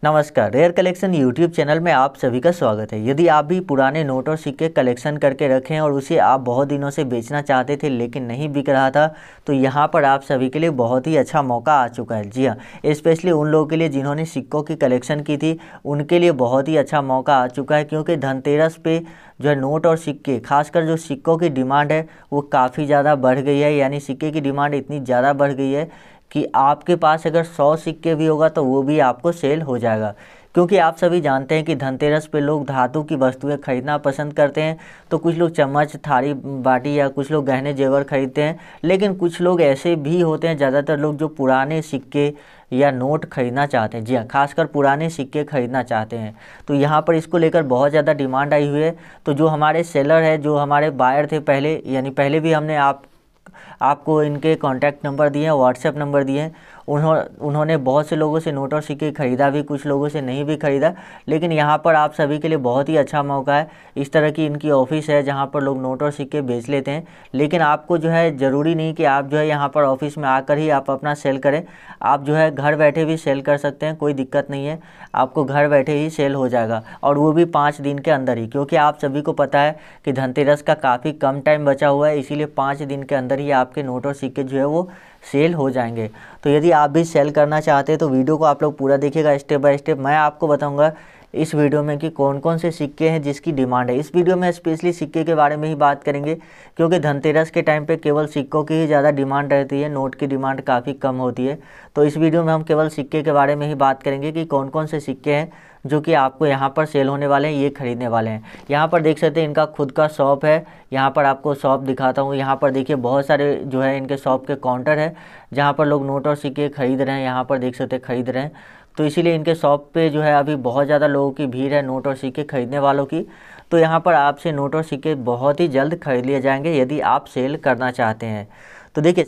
नमस्कार, rare collection YouTube channel में आप सभी का स्वागत है। यदि आप भी पुराने नोट और सिक्के कलेक्शन करके रखे हैं और उसे आप बहुत दिनों से बेचना चाहते थे लेकिन नहीं बिक रहा था, तो यहाँ पर आप सभी के लिए बहुत ही अच्छा मौका आ चुका है। जी हाँ, स्पेशली उन लोगों के लिए जिन्होंने सिक्कों की कलेक्शन की थी, उनके लिए बहुत ही अच्छा मौका आ चुका है, क्योंकि धनतेरस पे जो है नोट और सिक्के, खासकर जो सिक्कों की डिमांड है वो काफ़ी ज़्यादा बढ़ गई है। यानी सिक्के की डिमांड इतनी ज़्यादा बढ़ गई है कि आपके पास अगर 100 सिक्के भी होगा तो वो भी आपको सेल हो जाएगा। क्योंकि आप सभी जानते हैं कि धनतेरस पे लोग धातु की वस्तुएं खरीदना पसंद करते हैं। तो कुछ लोग चम्मच, थाली, बाटी या कुछ लोग गहने जेवर खरीदते हैं, लेकिन कुछ लोग ऐसे भी होते हैं, ज़्यादातर लोग जो पुराने सिक्के या नोट खरीदना चाहते हैं। जी हाँ, खासकर पुराने सिक्के खरीदना चाहते हैं। तो यहाँ पर इसको लेकर बहुत ज़्यादा डिमांड आई हुई है। तो जो हमारे सेलर है, जो हमारे बायर थे पहले, यानी पहले भी हमने आपको इनके कॉन्टैक्ट नंबर दिए हैं, व्हाट्सएप नंबर दिए हैं। उन्होंने बहुत से लोगों से नोट और सिक्के खरीदा भी, कुछ लोगों से नहीं भी खरीदा। लेकिन यहाँ पर आप सभी के लिए बहुत ही अच्छा मौका है। इस तरह की इनकी ऑफिस है जहाँ पर लोग नोट और सिक्के बेच लेते हैं। लेकिन आपको जो है ज़रूरी नहीं कि आप जो है यहाँ पर ऑफिस में आकर ही आप अपना सेल करें। आप जो है घर बैठे भी सेल कर सकते हैं, कोई दिक्कत नहीं है। आपको घर बैठे ही सेल हो जाएगा, और वो भी 5 दिन के अंदर ही। क्योंकि आप सभी को पता है कि धनतेरस का काफ़ी कम टाइम बचा हुआ है, इसीलिए 5 दिन के अंदर ही आपके नोट और सिक्के जो है वो सेल हो जाएंगे। तो यदि आप भी सेल करना चाहते हैं तो वीडियो को आप लोग पूरा देखिएगा, स्टेप बाय स्टेप। मैं आपको बताऊंगा इस वीडियो में कि कौन कौन से सिक्के हैं जिसकी डिमांड है। इस वीडियो में स्पेशली सिक्के के बारे में ही बात करेंगे, क्योंकि धनतेरस के टाइम पे केवल सिक्कों की ही ज़्यादा डिमांड रहती है, नोट की डिमांड काफ़ी कम होती है। तो इस वीडियो में हम केवल सिक्के के बारे में ही बात करेंगे कि कौन कौन से सिक्के हैं जो कि आपको यहाँ पर सेल होने वाले हैं, ये खरीदने वाले हैं। यहाँ पर देख सकते हैं इनका खुद का शॉप है। यहाँ पर आपको शॉप दिखाता हूँ। यहाँ पर देखिए बहुत सारे जो है इनके शॉप के काउंटर है जहाँ पर लोग नोट और सिक्के खरीद रहे हैं। यहाँ पर देख सकते हैं खरीद रहे हैं। तो इसीलिए इनके शॉप पे जो है अभी बहुत ज़्यादा लोगों की भीड़ है, नोट और सिक्के खरीदने वालों की। तो यहाँ पर आपसे नोट और सिक्के बहुत ही जल्द खरीद लिए जाएंगे यदि आप सेल करना चाहते हैं। तो देखिए,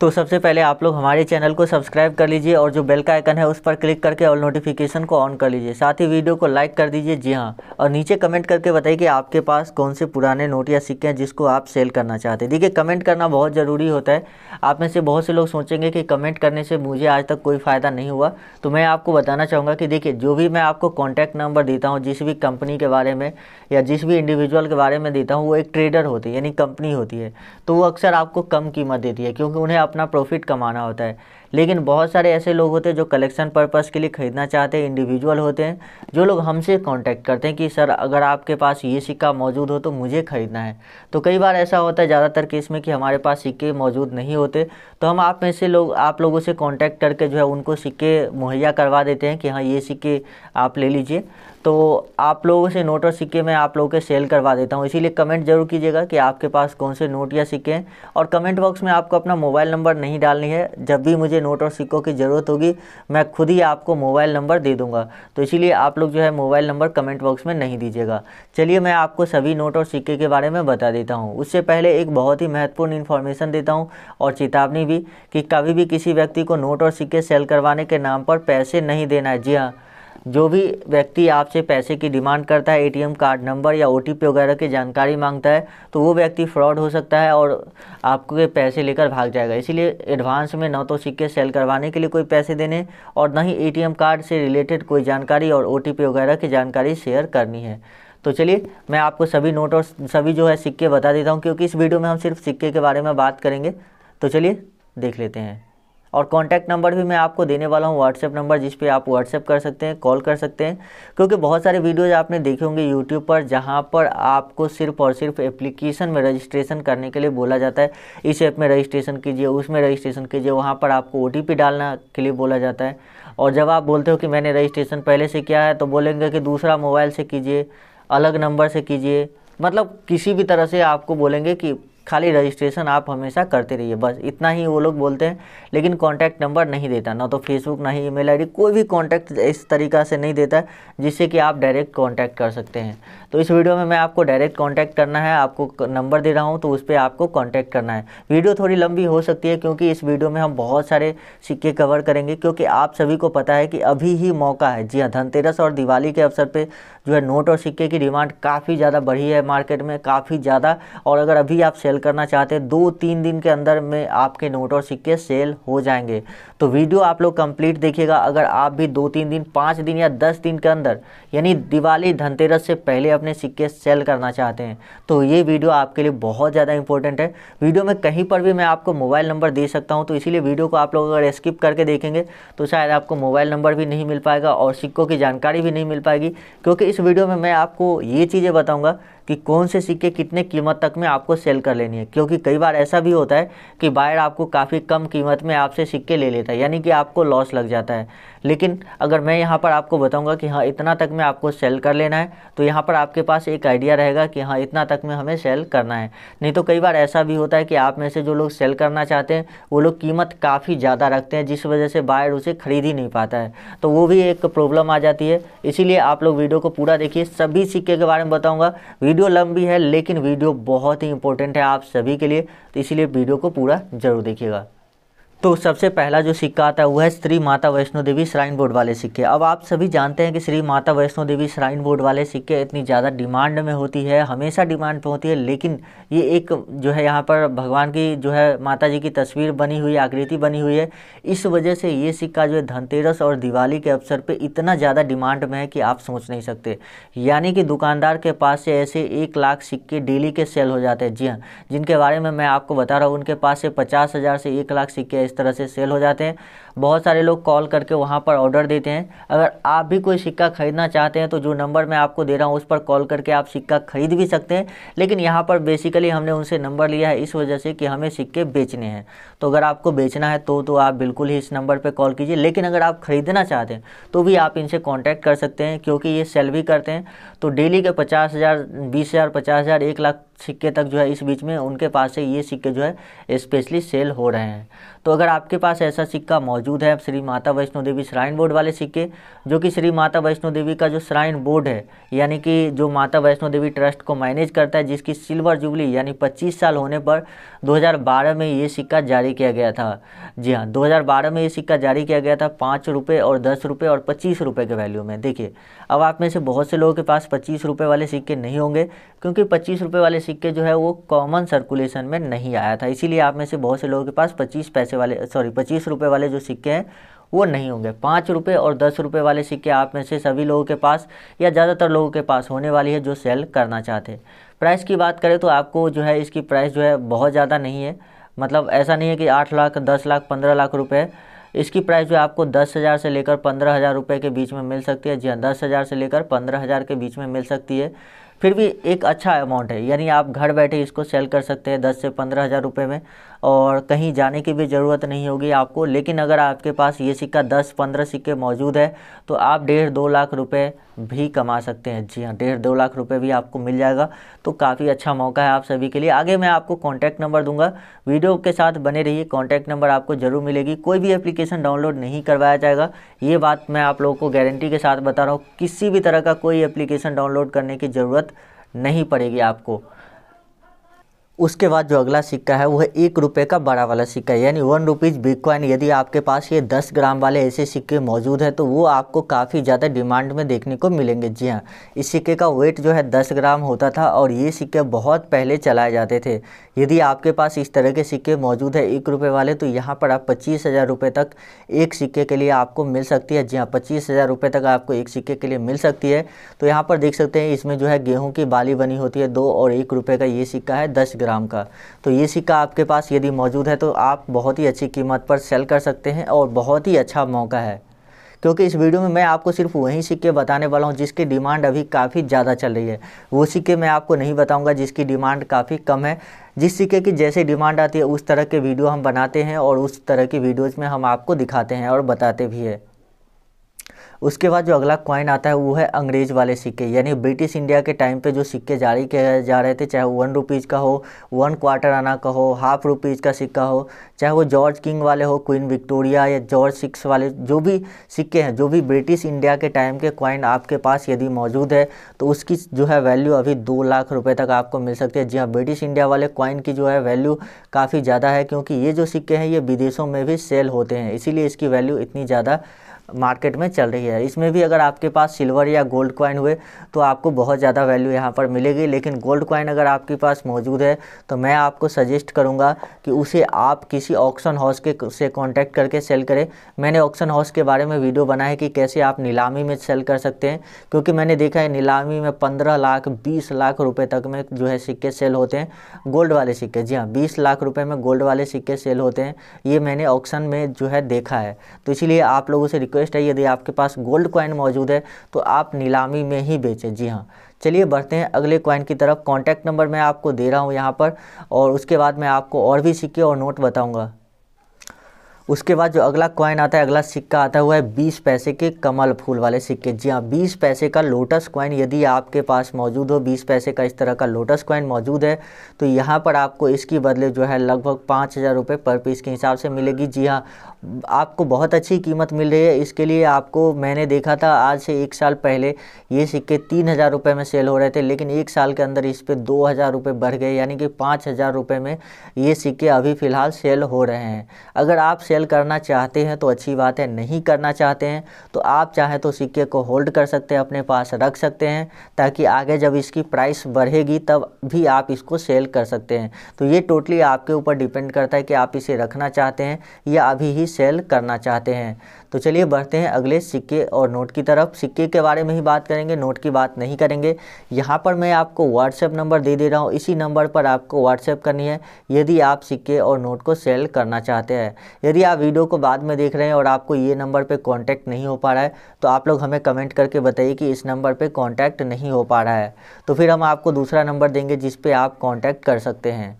तो सबसे पहले आप लोग हमारे चैनल को सब्सक्राइब कर लीजिए और जो बेल का आइकन है उस पर क्लिक करके ऑल नोटिफिकेशन को ऑन कर लीजिए। साथ ही वीडियो को लाइक कर दीजिए। जी हाँ, और नीचे कमेंट करके बताइए कि आपके पास कौन से पुराने नोट या सिक्के हैं जिसको आप सेल करना चाहते हैं। देखिए, कमेंट करना बहुत ज़रूरी होता है। आप में से बहुत से लोग सोचेंगे कि कमेंट करने से मुझे आज तक कोई फ़ायदा नहीं हुआ। तो मैं आपको बताना चाहूँगा कि देखिए, जो भी मैं आपको कॉन्टैक्ट नंबर देता हूँ, जिस भी कंपनी के बारे में या जिस भी इंडिविजुअल के बारे में देता हूँ, वो एक ट्रेडर होती है, यानी कंपनी होती है। तो वो अक्सर आपको कम कीमत देती है, क्योंकि उन्हें अपना प्रॉफिट कमाना होता है। लेकिन बहुत सारे ऐसे लोग होते हैं जो कलेक्शन पर्पस के लिए ख़रीदना चाहते हैं, इंडिविजुअल होते हैं, जो लोग हमसे कांटेक्ट करते हैं कि सर अगर आपके पास ये सिक्का मौजूद हो तो मुझे ख़रीदना है। तो कई बार ऐसा होता है ज़्यादातर केस में कि हमारे पास सिक्के मौजूद नहीं होते, तो हम आप लोगों से कांटेक्ट करके जो है उनको सिक्के मुहैया करवा देते हैं कि हाँ, ये सिक्के आप ले लीजिए। तो आप लोगों से नोट और सिक्के मैं आप लोगों के सेल करवा देता हूँ। इसीलिए कमेंट जरूर कीजिएगा कि आपके पास कौन से नोट या सिक्के हैं, और कमेंट बॉक्स में आपको अपना मोबाइल नंबर नहीं डालनी है। जब भी मुझे नोट और सिक्कों की ज़रूरत होगी मैं खुद ही आपको मोबाइल नंबर दे दूंगा। तो इसीलिए आप लोग जो है मोबाइल नंबर कमेंट बॉक्स में नहीं दीजिएगा। चलिए, मैं आपको सभी नोट और सिक्के के बारे में बता देता हूँ। उससे पहले एक बहुत ही महत्वपूर्ण इन्फॉर्मेशन देता हूँ और चेतावनी भी कि कभी भी किसी व्यक्ति को नोट और सिक्के सेल करवाने के नाम पर पैसे नहीं देना है। जी हाँ, जो भी व्यक्ति आपसे पैसे की डिमांड करता है, एटीएम कार्ड नंबर या ओटीपी वगैरह की जानकारी मांगता है, तो वो व्यक्ति फ्रॉड हो सकता है और आपके पैसे लेकर भाग जाएगा। इसीलिए एडवांस में न तो सिक्के सेल करवाने के लिए कोई पैसे देने, और न ही एटीएम कार्ड से रिलेटेड कोई जानकारी और ओटीपी वगैरह की जानकारी शेयर करनी है। तो चलिए, मैं आपको सभी नोट और सभी जो है सिक्के बता देता हूँ, क्योंकि इस वीडियो में हम सिर्फ सिक्के के बारे में बात करेंगे। तो चलिए देख लेते हैं। और कॉन्टैक्ट नंबर भी मैं आपको देने वाला हूँ, व्हाट्सएप नंबर, जिस पे आप व्हाट्सएप कर सकते हैं, कॉल कर सकते हैं। क्योंकि बहुत सारे वीडियोज़ आपने देखे होंगे यूट्यूब पर जहाँ पर आपको सिर्फ और सिर्फ एप्लीकेशन में रजिस्ट्रेशन करने के लिए बोला जाता है। इस ऐप में रजिस्ट्रेशन कीजिए, उसमें रजिस्ट्रेशन कीजिए, वहाँ पर आपको ओटीपी डालना के लिए बोला जाता है। और जब आप बोलते हो कि मैंने रजिस्ट्रेशन पहले से किया है, तो बोलेंगे कि दूसरा मोबाइल से कीजिए, अलग नंबर से कीजिए, मतलब किसी भी तरह से आपको बोलेंगे कि खाली रजिस्ट्रेशन आप हमेशा करते रहिए, बस इतना ही वो लोग बोलते हैं। लेकिन कॉन्टैक्ट नंबर नहीं देता, ना तो फेसबुक, ना ही ईमेल आईडी, कोई भी कॉन्टैक्ट इस तरीक़ा से नहीं देता जिससे कि आप डायरेक्ट कॉन्टैक्ट कर सकते हैं। तो इस वीडियो में मैं आपको डायरेक्ट कॉन्टैक्ट करना है, आपको नंबर दे रहा हूँ, तो उस पर आपको कॉन्टैक्ट करना है। वीडियो थोड़ी लंबी हो सकती है, क्योंकि इस वीडियो में हम बहुत सारे सिक्के कवर करेंगे, क्योंकि आप सभी को पता है कि अभी ही मौका है। जी हाँ, धनतेरस और दिवाली के अवसर पर जो है नोट और सिक्के की डिमांड काफ़ी ज़्यादा बढ़ी है मार्केट में, काफ़ी ज़्यादा। और अगर अभी आप सेल सेल करना चाहते हैं 2-3 दिन के अंदर में आपके नोट और सिक्के सेल हो जाएंगे। तो वीडियो आप लोग कंप्लीट देखिएगा। अगर आप भी 2-3 दिन, 5 दिन या 10 दिन के अंदर यानी दिवाली धनतेरस से पहले अपने सिक्के सेल करना चाहते हैं तो ये वीडियो आपके लिए बहुत ज़्यादा इंपॉर्टेंट है। वीडियो में कहीं पर भी मैं आपको मोबाइल नंबर दे सकता हूं, तो इसीलिए वीडियो को आप लोग अगर स्किप करके देखेंगे तो शायद आपको मोबाइल नंबर भी नहीं मिल पाएगा और सिक्कों की जानकारी भी नहीं मिल पाएगी, क्योंकि इस वीडियो में मैं आपको ये चीज़ें बताऊँगा कि कौन से सिक्के कितने कीमत तक में आपको सेल कर लेनी है। क्योंकि कई बार ऐसा भी होता है कि बायर आपको काफ़ी कम कीमत में आपसे सिक्के ले लेता है, यानी कि आपको लॉस लग जाता है। लेकिन अगर मैं यहाँ पर आपको बताऊंगा कि हाँ इतना तक में आपको सेल कर लेना है, तो यहाँ पर आपके पास एक आइडिया रहेगा कि हाँ इतना तक में हमें सेल करना है। नहीं तो कई बार ऐसा भी होता है कि आप में से जो लोग सेल करना चाहते हैं वो लोग कीमत काफ़ी ज़्यादा रखते हैं, जिस वजह से बायर उसे खरीद ही नहीं पाता है, तो वो भी एक प्रॉब्लम आ जाती है। इसीलिए आप लोग वीडियो को पूरा देखिए, सभी सिक्के के बारे में बताऊँगा। वीडियो लंबी है लेकिन वीडियो बहुत ही इंपॉर्टेंट है आप सभी के लिए, तो इसीलिए वीडियो को पूरा जरूर देखिएगा। तो सबसे पहला जो सिक्का आता है वो है श्री माता वैष्णो देवी श्राइन बोर्ड वाले सिक्के। अब आप सभी जानते हैं कि श्री माता वैष्णो देवी श्राइन बोर्ड वाले सिक्के इतनी ज़्यादा डिमांड में होती है, हमेशा डिमांड पे होती है। लेकिन ये एक जो है यहाँ पर भगवान की जो है माता जी की तस्वीर बनी हुई, आकृति बनी हुई है, इस वजह से ये सिक्का जो है धनतेरस और दिवाली के अवसर पर इतना ज़्यादा डिमांड में है कि आप सोच नहीं सकते। यानी कि दुकानदार के पास से ऐसे 1 लाख सिक्के डेली के सेल हो जाते हैं। जी हाँ, जिनके बारे में मैं आपको बता रहा हूँ उनके पास से 50,000 से 1 लाख सिक्के इस तरह से सेल हो जाते हैं। बहुत सारे लोग कॉल करके वहाँ पर ऑर्डर देते हैं। अगर आप भी कोई सिक्का खरीदना चाहते हैं तो जो नंबर मैं आपको दे रहा हूँ उस पर कॉल करके आप सिक्का खरीद भी सकते हैं। लेकिन यहाँ पर बेसिकली हमने उनसे नंबर लिया है इस वजह से कि हमें सिक्के बेचने हैं। तो अगर आपको बेचना है तो आप बिल्कुल ही इस नंबर पर कॉल कीजिए। लेकिन अगर आप खरीदना चाहते हैं तो भी आप इनसे कॉन्टैक्ट कर सकते हैं, क्योंकि ये सेल भी करते हैं। तो डेली के 50,000, 20,000, 50,000, 1 लाख सिक्के तक जो है इस बीच में उनके पास से ये सिक्के जो है स्पेशली सेल हो रहे हैं। तो अगर आपके पास ऐसा सिक्का मौजूद है श्री माता वैष्णो देवी श्राइन बोर्ड वाले सिक्के, जो कि श्री माता वैष्णो देवी का जो श्राइन बोर्ड है, यानी कि जो माता वैष्णो देवी ट्रस्ट को मैनेज करता है, जिसकी सिल्वर जुबली यानी 25 साल होने पर 2012 में ये सिक्का जारी किया गया था। जी हाँ, 2012 में ये सिक्का जारी किया गया था 5 रुपये और 10 रुपये और 25 रुपये के वैल्यू में। देखिए, अब आप में से बहुत से लोगों के पास 25 रुपये वाले सिक्के नहीं होंगे, क्योंकि 25 रुपये वाले सिक्के जो है वो कॉमन सर्कुलेशन में नहीं आया था। इसीलिए आप में से बहुत से लोगों के पास 25 रुपये वाले जो सिक्के हैं वो नहीं होंगे। 5 रुपये और 10 रुपये वाले सिक्के आप में से सभी लोगों के पास या ज़्यादातर लोगों के पास होने वाली है जो सेल करना चाहते हैं। प्राइस की बात करें तो आपको जो है इसकी प्राइस जो है बहुत ज़्यादा नहीं है। मतलब ऐसा नहीं है कि 8 लाख, 10 लाख, 15 लाख रुपए। इसकी प्राइस जो है आपको 10,000 से लेकर 15,000 रुपये के बीच में मिल सकती है। जी हाँ, 10,000 से लेकर 15,000 के बीच में मिल सकती है। फिर भी एक अच्छा अमाउंट है, यानी आप घर बैठे इसको सेल कर सकते हैं 10 से 15,000 रुपये में, और कहीं जाने की भी ज़रूरत नहीं होगी आपको। लेकिन अगर आपके पास ये सिक्का 10-15 सिक्के मौजूद है तो आप 1.5-2 लाख रुपए भी कमा सकते हैं। जी हाँ, 1.5-2 लाख रुपए भी आपको मिल जाएगा। तो काफ़ी अच्छा मौका है आप सभी के लिए। आगे मैं आपको कॉन्टैक्ट नंबर दूंगा, वीडियो के साथ बने रहिए, कॉन्टैक्ट नंबर आपको ज़रूर मिलेगी। कोई भी एप्लीकेशन डाउनलोड नहीं करवाया जाएगा, ये बात मैं आप लोगों को गारंटी के साथ बता रहा हूँ। किसी भी तरह का कोई एप्लीकेशन डाउनलोड करने की ज़रूरत नहीं पड़ेगी आपको। उसके बाद जो अगला सिक्का है वो है 1 रुपये का बड़ा वाला सिक्का, यानी 1 रुपीज़ बिटकॉइन। यदि आपके पास ये 10 ग्राम वाले ऐसे सिक्के मौजूद हैं तो वो आपको काफ़ी ज़्यादा डिमांड में देखने को मिलेंगे। जी हाँ, इस सिक्के का वेट जो है 10 ग्राम होता था और ये सिक्के बहुत पहले चलाए जाते थे। यदि आपके पास इस तरह के सिक्के मौजूद है 1 रुपये वाले, तो यहाँ पर आप 25,000 रुपये तक एक सिक्के के लिए आपको मिल सकती है। जी हाँ, 25,000 रुपये तक आपको एक सिक्के के लिए मिल सकती है। तो यहाँ पर देख सकते हैं इसमें जो है गेहूँ की बाली बनी होती है 2 और 1 रुपये का ये सिक्का है 10 ग्राम का। तो ये सिक्का आपके पास यदि मौजूद है तो आप बहुत ही अच्छी कीमत पर सेल कर सकते हैं और बहुत ही अच्छा मौका है, क्योंकि इस वीडियो में मैं आपको सिर्फ वही सिक्के बताने वाला हूँ जिसकी डिमांड अभी काफ़ी ज़्यादा चल रही है। वो सिक्के मैं आपको नहीं बताऊँगा जिसकी डिमांड काफ़ी कम है। जिस सिक्के की जैसे डिमांड आती है उस तरह के वीडियो हम बनाते हैं और उस तरह की वीडियोज़ में हम आपको दिखाते हैं और बताते भी हैं। उसके बाद जो अगला कॉइन आता है वो है अंग्रेज़ वाले सिक्के, यानी ब्रिटिश इंडिया के टाइम पे जो सिक्के जारी किए जा रहे थे, चाहे 1 रुपीज़ का हो, 1 क्वार्टर आना का हो, हाफ रुपीज़ का सिक्का हो, चाहे वो जॉर्ज किंग वाले हो, क्वीन विक्टोरिया या जॉर्ज 6 वाले, जो भी सिक्के हैं, जो भी ब्रिटिश इंडिया के टाइम के कॉइन आपके पास यदि मौजूद है तो उसकी जो है वैल्यू अभी 2 लाख रुपये तक आपको मिल सकती है। जी हाँ, ब्रिटिश इंडिया वाले कॉइन की जो है वैल्यू काफ़ी ज़्यादा है, क्योंकि ये जो सिक्के हैं ये विदेशों में भी सेल होते हैं, इसीलिए इसकी वैल्यू इतनी ज़्यादा मार्केट में चल रही है। इसमें भी अगर आपके पास सिल्वर या गोल्ड कॉइन हुए तो आपको बहुत ज़्यादा वैल्यू यहाँ पर मिलेगी, लेकिन गोल्ड कॉइन अगर आपके पास मौजूद है तो मैं आपको सजेस्ट करूँगा कि उसे आप किसी ऑक्शन हाउस के से कॉन्टैक्ट करके सेल करें। मैंने ऑक्शन हाउस के बारे में वीडियो बनाया है कि कैसे आप नीलामी में सेल कर सकते हैं, क्योंकि मैंने देखा है नीलामी में 15 लाख 20 लाख रुपए तक में जो है सिक्के सेल होते हैं, गोल्ड वाले सिक्के। जी हाँ, 20 लाख रुपए में गोल्ड वाले सिक्के सेल होते हैं, ये मैंने ऑक्शन में जो है देखा है। तो इसीलिए आप लोगों से रिक्वेस्ट है, यदि आपके पास गोल्ड कॉइन मौजूद है तो आप नीलामी में ही बेचें। जी हाँ, चलिए बढ़ते हैं अगले कॉइन की तरफ। कॉन्टैक्ट नंबर मैं आपको दे रहा हूँ यहाँ पर, और उसके बाद मैं आपको और भी सिक्के और नोट बताऊँगा। उसके बाद जो अगला कॉइन आता है, अगला सिक्का आता है, वो है 20 पैसे के कमल फूल वाले सिक्के। जी हाँ, 20 पैसे का लोटस कॉइन यदि आपके पास मौजूद हो, 20 पैसे का इस तरह का लोटस कॉइन मौजूद है तो यहाँ पर आपको इसकी बदले जो है लगभग 5000 रुपये पर पीस के हिसाब से मिलेगी। जी हाँ, आपको बहुत अच्छी कीमत मिल रही है। इसके लिए आपको मैंने देखा था आज से 1 साल पहले ये सिक्के 3000 रुपये में सेल हो रहे थे, लेकिन 1 साल के अंदर इस पर 2000 रुपये बढ़ गए, यानी कि 5000 रुपये में ये सिक्के अभी फ़िलहाल सेल हो रहे हैं। अगर आप सेल करना चाहते हैं तो अच्छी बात है, नहीं करना चाहते हैं तो आप चाहें तो सिक्के को होल्ड कर सकते हैं, अपने पास रख सकते हैं, ताकि आगे जब इसकी प्राइस बढ़ेगी तब भी आप इसको सेल कर सकते हैं। तो ये टोटली आपके ऊपर डिपेंड करता है कि आप इसे रखना चाहते हैं या अभी ही सेल करना चाहते हैं। तो चलिए बढ़ते हैं अगले सिक्के और नोट की तरफ। सिक्के के बारे में ही बात करेंगे, नोट की बात नहीं करेंगे। यहाँ पर मैं आपको व्हाट्सएप नंबर दे रहा हूँ, इसी नंबर पर आपको व्हाट्सएप करनी है यदि आप सिक्के और नोट को सेल करना चाहते हैं। यदि आप वीडियो को बाद में देख रहे हैं और आपको ये नंबर पे कांटेक्ट नहीं हो पा रहा है तो आप लोग हमें कमेंट करके बताइए कि इस नंबर पे कांटेक्ट नहीं हो पा रहा है, तो फिर हम आपको दूसरा नंबर देंगे जिस पे आप कांटेक्ट कर सकते हैं।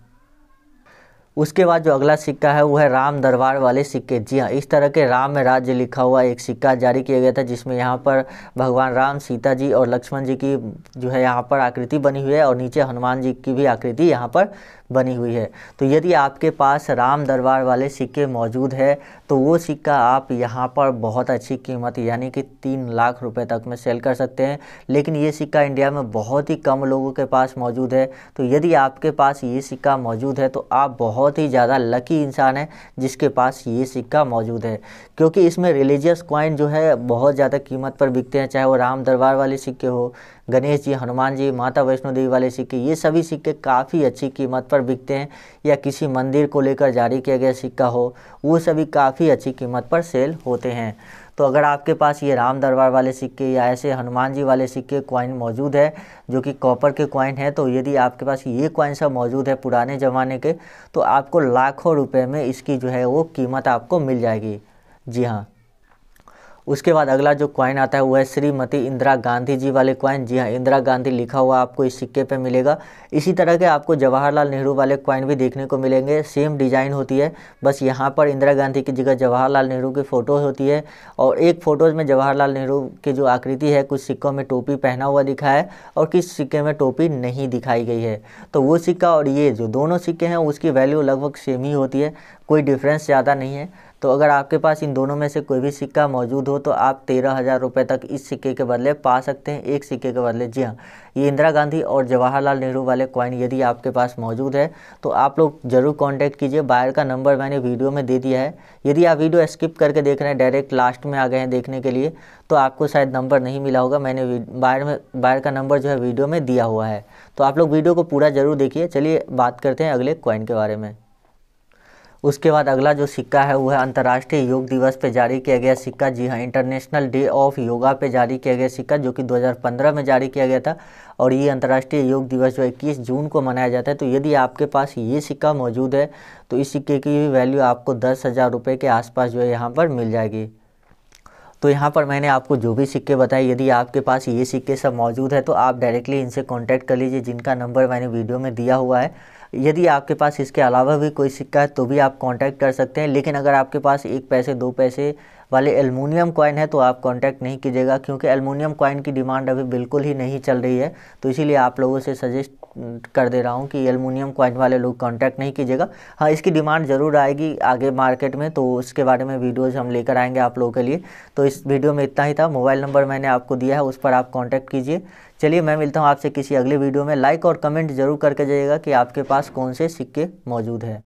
उसके बाद जो अगला सिक्का है वो है राम दरबार वाले सिक्के। जी हाँ, इस तरह के राम में राज्य लिखा हुआ एक सिक्का जारी किया गया था, जिसमें यहाँ पर भगवान राम, सीता जी और लक्ष्मण जी की जो है यहाँ पर आकृति बनी हुई है, और नीचे हनुमान जी की भी आकृति यहाँ पर बनी हुई है। तो यदि आपके पास राम दरबार वाले सिक्के मौजूद है तो वो सिक्का आप यहाँ पर बहुत अच्छी कीमत यानी कि 3 लाख रुपए तक में सेल कर सकते हैं। लेकिन ये सिक्का इंडिया में बहुत ही कम लोगों के पास मौजूद है। तो यदि आपके पास ये सिक्का मौजूद है तो आप बहुत ही ज़्यादा लकी इंसान हैं जिसके पास ये सिक्का मौजूद है, क्योंकि इसमें रिलीजियस कॉइन जो है बहुत ज़्यादा कीमत पर बिकते हैं, चाहे वो राम दरबार वाले सिक्के हो, गणेश जी, हनुमान जी, माता वैष्णो देवी वाले सिक्के, ये सभी सिक्के काफ़ी अच्छी कीमत पर बिकते हैं। या किसी मंदिर को लेकर जारी किया गया सिक्का हो, वो सभी काफ़ी अच्छी कीमत पर सेल होते हैं। तो अगर आपके पास ये राम दरबार वाले सिक्के या ऐसे हनुमान जी वाले सिक्के कॉइन मौजूद है जो कि कॉपर के कॉइन है, तो यदि आपके पास ये कॉइन सब मौजूद है पुराने ज़माने के, तो आपको लाखों रुपए में इसकी जो है वो कीमत आपको मिल जाएगी। जी हाँ, उसके बाद अगला जो कॉइन आता है वो है श्रीमती इंदिरा गांधी जी वाले कॉइन। जी हाँ, इंदिरा गांधी लिखा हुआ आपको इस सिक्के पे मिलेगा। इसी तरह के आपको जवाहरलाल नेहरू वाले कॉइन भी देखने को मिलेंगे, सेम डिज़ाइन होती है, बस यहाँ पर इंदिरा गांधी की जगह जवाहरलाल नेहरू की फ़ोटो होती है, और एक फ़ोटोज़ में जवाहरलाल नेहरू की जो आकृति है, कुछ सिक्कों में टोपी पहना हुआ दिखा है और किस सिक्के में टोपी नहीं दिखाई गई है। तो वो सिक्का और ये जो दोनों सिक्के हैं उसकी वैल्यू लगभग सेम ही होती है, कोई डिफरेंस ज़्यादा नहीं है। तो अगर आपके पास इन दोनों में से कोई भी सिक्का मौजूद हो तो आप 13,000 रुपये तक इस सिक्के के बदले पा सकते हैं, एक सिक्के के बदले। जी हाँ, ये इंदिरा गांधी और जवाहरलाल नेहरू वाले कॉइन यदि आपके पास मौजूद है तो आप लोग ज़रूर कांटेक्ट कीजिए। बायर का नंबर मैंने वीडियो में दे दिया है। यदि आप वीडियो स्किप करके देख रहे हैं, डायरेक्ट लास्ट में आ गए हैं देखने के लिए, तो आपको शायद नंबर नहीं मिला होगा। मैंने बायर का नंबर जो है वीडियो में दिया हुआ है, तो आप लोग वीडियो को पूरा ज़रूर देखिए। चलिए बात करते हैं अगले कॉइन के बारे में। उसके बाद अगला जो सिक्का है वो है अंतर्राष्ट्रीय योग दिवस पे जारी किया गया सिक्का। जी हाँ, इंटरनेशनल डे ऑफ योगा पे जारी किया गया सिक्का, जो कि 2015 में जारी किया गया था, और ये अंतर्राष्ट्रीय योग दिवस जो 21 जून को मनाया जाता है। तो यदि आपके पास ये सिक्का मौजूद है तो इस सिक्के की वैल्यू आपको 10,000 रुपये के आसपास जो है यहाँ पर मिल जाएगी। तो यहाँ पर मैंने आपको जो भी सिक्के बताए, यदि आपके पास ये सिक्के सब मौजूद है तो आप डायरेक्टली इनसे कांटेक्ट कर लीजिए, जिनका नंबर मैंने वीडियो में दिया हुआ है। यदि आपके पास इसके अलावा भी कोई सिक्का है तो भी आप कांटेक्ट कर सकते हैं, लेकिन अगर आपके पास 1 पैसे 2 पैसे वाले एल्युमिनियम कॉइन है तो आप कांटेक्ट नहीं कीजिएगा, क्योंकि एल्युमिनियम कॉइन की डिमांड अभी बिल्कुल ही नहीं चल रही है। तो इसीलिए आप लोगों से सजेस्ट कर दे रहा हूँ कि एल्युमिनियम कॉइन वाले लोग कांटेक्ट नहीं कीजिएगा। हाँ, इसकी डिमांड ज़रूर आएगी आगे मार्केट में, तो उसके बारे में वीडियोज़ हम लेकर आएंगे आप लोगों के लिए। तो इस वीडियो में इतना ही था। मोबाइल नंबर मैंने आपको दिया है, उस पर आप कॉन्टैक्ट कीजिए। चलिए, मैं मिलता हूँ आपसे किसी अगले वीडियो में। लाइक और कमेंट जरूर करके जाइएगा कि आपके पास कौन से सिक्के मौजूद है।